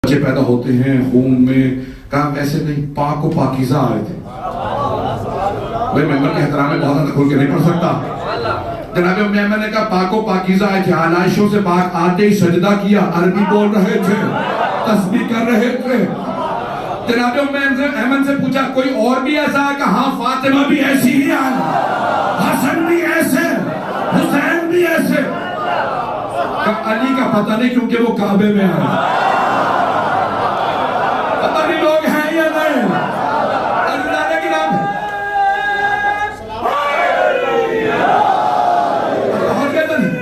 بچے پیدا ہوتے ہیں خون میں، کہا ویسے نہیں، پاک و پاکیزہ آئے تھے. بھئی ممبر کے احترام میں بہت زیادہ کھول کے نہیں پڑھ سکتا. جناب ام ایمن نے کہا پاک و پاکیزہ آئے تھے، آلائشوں سے پاک، آتے ہی سجدہ کیا، عربی بول رہے تھے، تسبیح کر رہے تھے. جناب ام ایمن سے پوچھا کوئی اور بھی ایسا ہے؟ کہا ہاں فاطمہ بھی ایسی ہی آئے، حسن بھی ایسے، حسین بھی ایسے. کہا علی کا پتہ نہیں کیونکہ وہ کعبے میں آئے. پتہ نہیں لوگ ہیں یا نہیں. اللہ نے گرام ہے. بہت کہتا نہیں.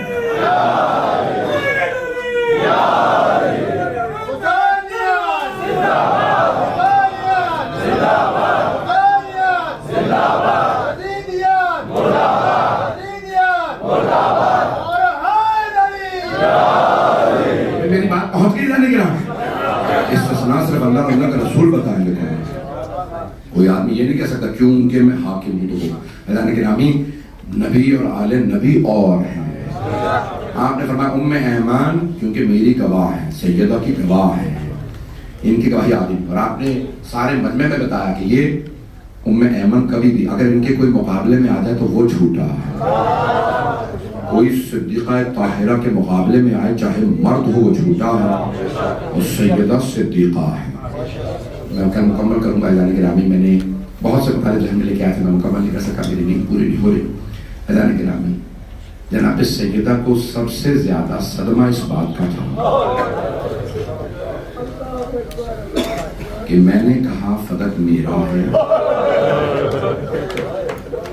میری بات پہنچ گئی جانے گرام ہے. استثناء صرف اللہ اور اللہ کا رسول بتائیں گے. کوئی آدمی یہ نہیں کہہ سکتا کیونکہ میں حاکم ہوں تو. اللہ نے گرامی نبی اور آل نبی اور ہیں. آپ نے فرمایا ام ایمان کیونکہ میری گواہ ہے، سیدہ کی گواہ ہے، ان کی گواہی عادی. اور آپ نے سارے مجمع میں بتایا کہ یہ ام ایمن کبھی بھی اگر ان کے کوئی مقابلے میں آ جائے تو وہ جھوٹا ہے. کوئی صدیقہ طاہرہ کے مقابلے میں آئے چاہے مرد ہو وہ جھوٹا ہے، اور سیدہ صدیقہ ہے. میں مکمل کروں گا اعلان گرامی. میں نے بہت سے مطالب ذہن میں لے کے آئے تھے، میں مکمل نہیں کر سکا، میری نیند پوری نہیں ہو رہی. اعلان گرامی جناب سیدہ کو سب سے زیادہ صدمہ اس بات کا تھا کہ میں نے کہا فدق میرا ہے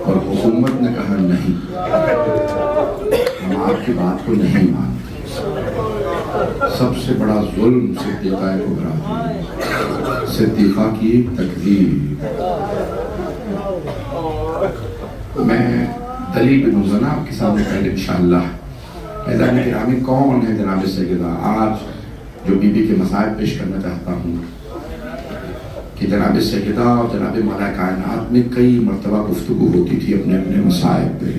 اور حکومت نے کہا نہیں، ہم آپ کی بات کو نہیں مانتے. سب سے بڑا ظلم صدیقہ کبریٰ، صدیقہ کی تکذیب. میں دلیل بن زنا آپ کے سامنے پہلے انشاءاللہ. اعزازِ گرامی کون ہے جناب سیدہ؟ آج جو بی بی کے مصائب پیش کرنا چاہتا ہوں کہ جناب سیدہ اور جناب مولا کائنات میں کئی مرتبہ گفتگو ہوتی تھی اپنے اپنے مصائب پہ.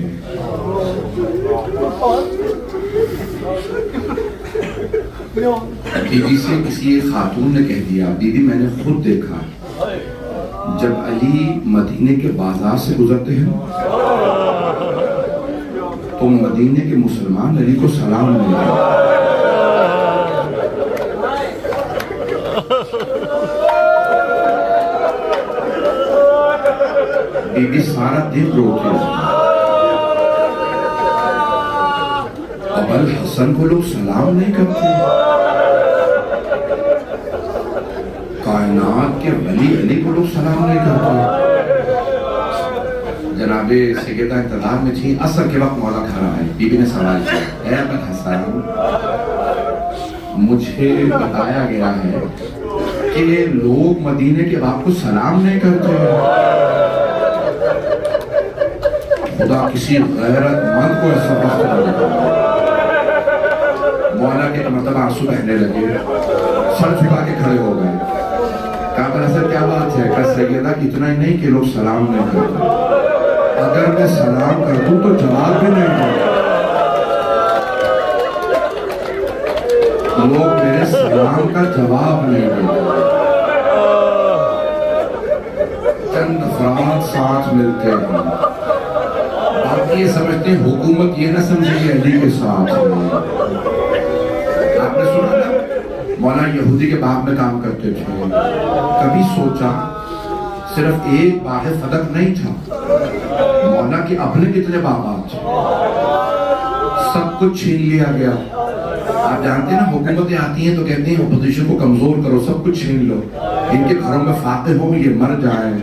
بی بی سے کسی ایک خاتون نے کہہ دیا بی بی میں نے خود دیکھا جب علی مدینے کے بازار سے گزرتے ہیں تو مدینے کے مسلمان علی کو سلام نہیں کرتے. بی بی سارا دن روتی ہے. اب الحسن کو لوگ سلام نہیں کرتے. کائنات کے ولی علی کو لوگ سلام نہیں کرتے. جناب سیدہ انتظار میں تھی، عصر کے وقت مولا کھڑا ہے. بی بی نے سوال کیا اے ابو الحسن مجھے بتایا گیا ہے کہ لوگ مدینے کے باپ کو سلام نہیں کرتے. خدا کسی غیرت مند کو ایسا وقت نہ دیتا. مولا کے مرتبہ آنسو بہنے لگے، سر جھکا کے کھڑے ہو گئے. کہا حضرت کیا بات ہے؟ کہا سیدہ اتنا ہی نہیں کہ لوگ سلام نہیں کرتے، اگر میں سلام کر دوں تو جواب بھی نہیں کرتے. لوگ میرے سلام کا جواب نہیں دیتے. چند افراد ساتھ ملتے ہیں، باقی یہ سمجھتے ہیں حکومت یہ نہ سمجھے کہ علی کے ساتھ ہے. آپ نے سنا نا مولا یہودی کے باغ میں کام کرتے تھے. کبھی سوچا صرف ایک باغ فدق نہیں تھا، مولا کے اپنے کتنے باغات تھے، سب کچھ چھین لیا گیا. آپ جانتے ہیں نا حکومتیں آتی ہیں تو کہتے ہیں اپوزیشن کو کمزور کرو، سب کچھ چھین لو، ان کے گھروں میں فاتح ہو یہ مر جائیں.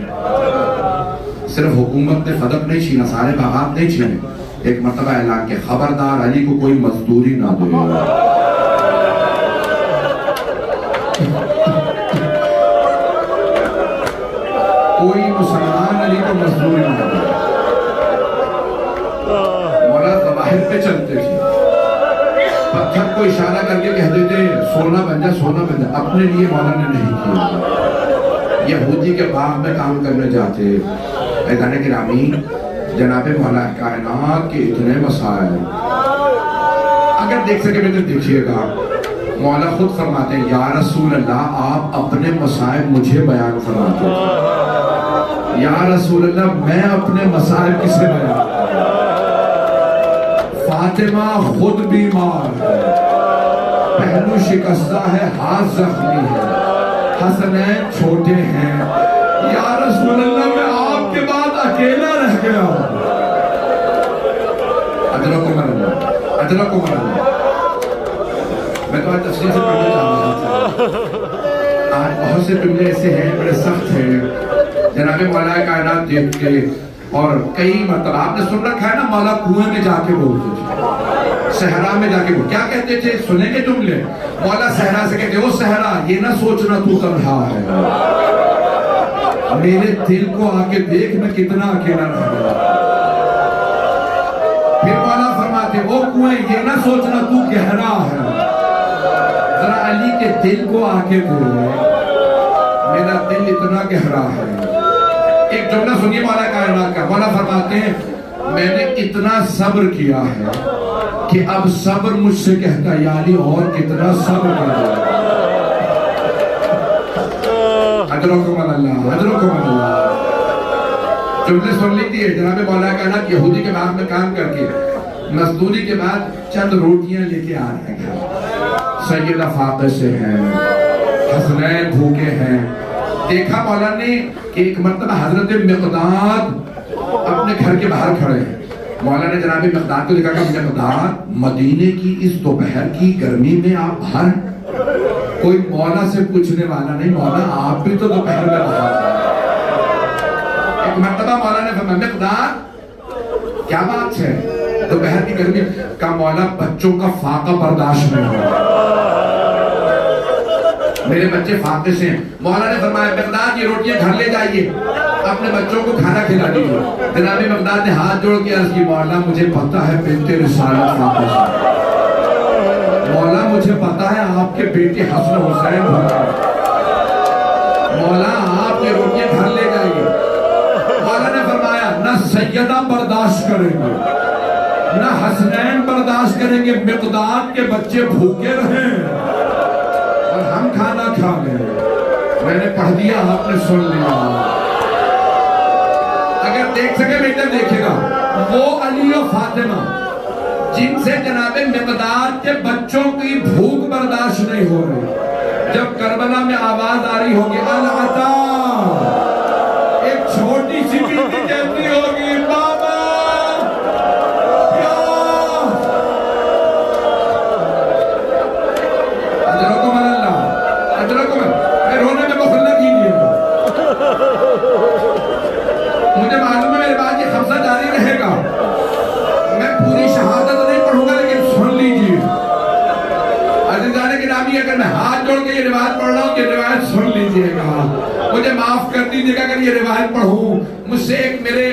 صرف حکومت نے فدق نہیں چھینا، سارے باغات نہیں چھینے. ایک مرتبہ اعلان کیا خبردار علی کو کوئی مزدوری نہ دے. کوئی مسلمان علی کو مزدوری نہ دے. مولا ظواہر پہ چلتے تھے، پتھر کو اشارہ کر کے کہہ دیتے سونا بن جا سونا بن جا. اپنے لیے مولا نے نہیں کیا. یہودی کے باغ میں کام کرنے جاتے. اعزازِ گرامی جناب مولا کائنات کے اتنے مسائل اگر دیکھ سکے تو دیکھیے گا. مولا خود فرماتے ہیں یا رسول اللہ آپ اپنے مصائب مجھے بیان فرماتے ہیں، یا رسول اللہ میں اپنے مصائب کسے بیان؟ فاطمہ خود بیمار ہے، پہلو شکستہ ہے، ہاتھ زخمی ہے، حسنین چھوٹے ہیں، یا رسول اللہ میں آپ کے بعد اکیلا رہ گیا ہوں۔ ادرکم اللہ، ادرکم اللہ۔ میں تو آج تفصیل سے پڑھنا چاہتا ہوں، آج بہت سے جملے ایسے ہیں بڑے سخت ہیں، جناب مولا کائنات دیکھ کے، اور کئی مرتبہ آپ نے سن رکھا ہے نا مولا کنویں میں جا کے بولتے تھے، صحرا میں جا کے بولتے، کیا کہتے تھے سنیں گے جملے؟ مولا صحرا سے کہتے او صحرا یہ نہ سوچنا تو تنہا ہے، میرے دل کو آ کے دیکھ میں کتنا اکیلا رہ گیا۔ پھر مولا فرماتے او کنویں یہ نہ سوچنا تو گہرا ہے، ذرا علی کے دل کو آ کے دیکھ میرا دل اتنا گہرا ہے۔ ایک جملہ سنیے مولا کائنات کا، مولا فرماتے ہیں میں نے اتنا صبر کیا ہے کہ اب صبر مجھ سے کہتا ہے یا علی اور کتنا صبر کرنا ہے۔ ادرکم اللہ، ادرکم اللہ۔ جملے سن لیجیے، جناب مولا کائنات یہودی کے باغ میں کام کر کے مزدوری کے بعد چند روٹیاں لے کے آ رہے ہیں، سیدہ فاطمہ سے ہیں، حسنین بھوکے ہیں۔ دیکھا مولا نے کہ ایک مرتبہ حضرت مقداد اپنے گھر کے باہر کھڑے ہیں، مولا نے جناب مقداد کو دیکھا کہ مقداد مدینے کی اس دوپہر کی گرمی میں آپ باہر ہیں؟ کوئی مولا سے پوچھنے والا نہیں، مولا آپ بھی تو دوپہر میں باہر ہیں۔ ایک مرتبہ مولا نے فرمایا مقداد کیا بات ہے دوپہر کی گرمی؟ کا مولا بچوں کا فاقہ برداشت نہیں ہو، میرے بچے فاقے سے ہیں۔ مولا نے فرمایا مقداد یہ روٹیاں گھر لے جائیے، اپنے بچوں کو کھانا کھلا دیجیے۔ جناب مقداد نے ہاتھ جوڑ کے عرض کی مولا مجھے پتا ہے بنت رسالت فاقے سے، مولا مجھے پتا ہے آپ کے بیٹے حسن حسین بھوکے، مولا آپ یہ روٹیاں گھر لے جائیے۔ مولا نے فرمایا نہ سیدہ برداشت کریں گے نہ حسنین برداشت کریں گے، مقداد کے بچے بھوکے رہیں اور ہم کھانا کھا لیں۔ میں نے پڑھ دیا آپ نے سن لیا، اگر دیکھ سکے بیٹا دیکھے گا وہ علی و فاطمہ جن سے جناب مقداد کے بچوں کی بھوک برداشت نہیں ہو رہی، جب کربلا میں آواز آ رہی ہوگی العطا، ایک چھوٹی سی بیٹی کہتی ہوگی بابا ادرکم اللہ، ادرکم میں رونے میں بخل نہ کیجیے، مجھے معلوم ہے میرے بعد یہ خمسہ جاری رہے گا، میں پوری شہادت نہیں پڑھوں گا لیکن سن لیجیے عزیزان گرامی، اگر میں ہاتھ جوڑ کے یہ روایت پڑھ رہا ہوں یہ روایت سن لیجیے گا، مجھے معاف کر دیجیے گا اگر یہ روایت پڑھوں۔ مجھ سے ایک میرے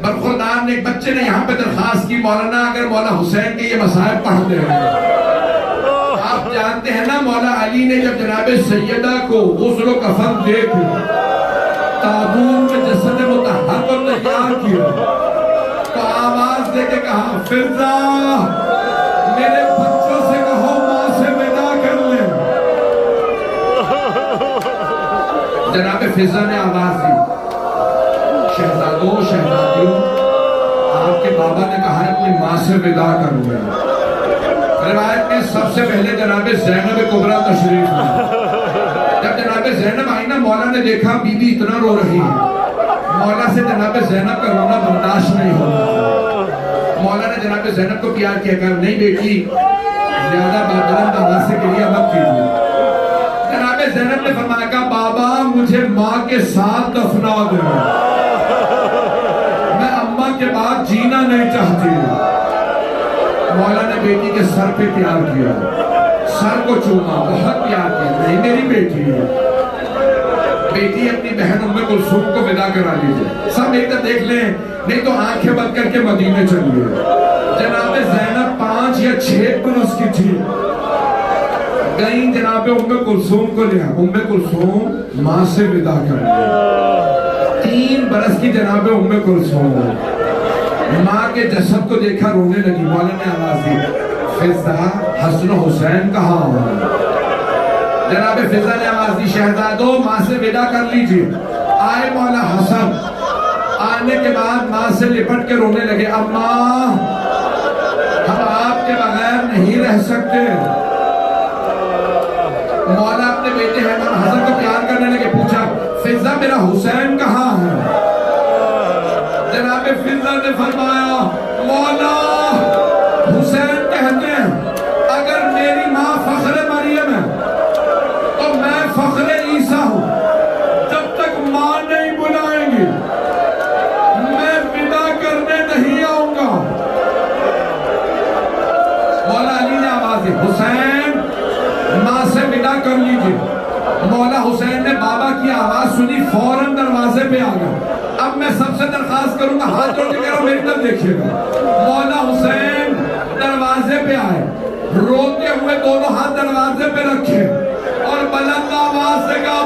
برخوردار نے ایک بچے نے یہاں پہ درخواست کی مولانا اگر مولا حسین کے یہ مصائب پڑھ دے ہیں، آپ جانتے ہیں نا مولا علی نے جب جناب سیدہ کو غسل و کفن دے کے تابوت میں جسد مطہر کو تیار کیا تو آواز دے کے کہا فضا میرے بچوں سے کہو ماں سے ودا کر لیں۔ جناب فضا نے آواز دی شہزادوں شہزادیوں آپ کے بابا نے کہا ہے اپنی ماں سے ودا کر لیں۔ روایت میں سب سے پہلے جناب زینب کبریٰ تشریف میں، جب جناب زینب آئی نا مولا نے دیکھا بی بی اتنا رو رہی ہے، مولا سے جناب زینب کا رونا برداشت نہیں ہو رہا، مولا نے جناب زینب کو پیار کیا کہا نہیں بیٹی زیادہ بادرم بغاسے کے لیے مت کیجیے۔ جناب زینب نے فرمایا کہا بابا مجھے ماں کے ساتھ دفنا دے، میں اماں کے بعد جینا نہیں چاہتی۔ مولا نے بیٹی کے سر پہ پیار کیا، سر کو چوما، بہت پیار کیا، نہیں میری بیٹی ہے، بیٹی اپنی بہن ام کلثوم کو ودا کرا لیجیے، سب ایک طرح دیکھ لیں نہیں تو آنکھیں بند کر کے مدینے چلیے۔ جناب زینب 5 یا 6 برس کی تھی، گئیں جناب ام کلثوم کو لیا، ام کلثوم ماں سے ودا کر لیا، 3 برس کی جناب ام کلثوم ماں کے جسد کو دیکھا رونے لگی، مولا نے آواز دی فضہ حسن و حسین کہاں ہو؟ جناب فضہ نے آواز دی شہزادو ماں سے ودا کر لیجئے. آئے مولا حسن. آنے کے بعد ماں سے لپٹ کے رونے لگے. اماں ہم آپ کے بغیر نہیں رہ سکتے. مولا اپنے بیٹے امام حسن کو پیار کرنے لگے. پوچھا فضہ میرا حسین کہاں ہے؟ جناب فضہ نے فرمایا مولا حسین کہتے ہیں اگر میری ماں فخر مریم ہے تو میں فخر عیسیٰ ہوں. جب تک ماں نہیں بلائیں گی میں ودا کرنے نہیں آؤں گا. مولا علی نے آواز دی حسین ماں سے ودا کر لیجئے. مولا حسین نے بابا کی آواز سنی فوراً دروازے پہ آ گیا. اب میں سب سے درخواست کروں گا ہاتھ جوڑ کے کہہ رہا ہوں میری طرف دیکھیے گا. مولا حسین دروازے پہ آئے روتے ہوئے دونوں ہاتھ دروازے پہ رکھے اور بلند آواز سے کہا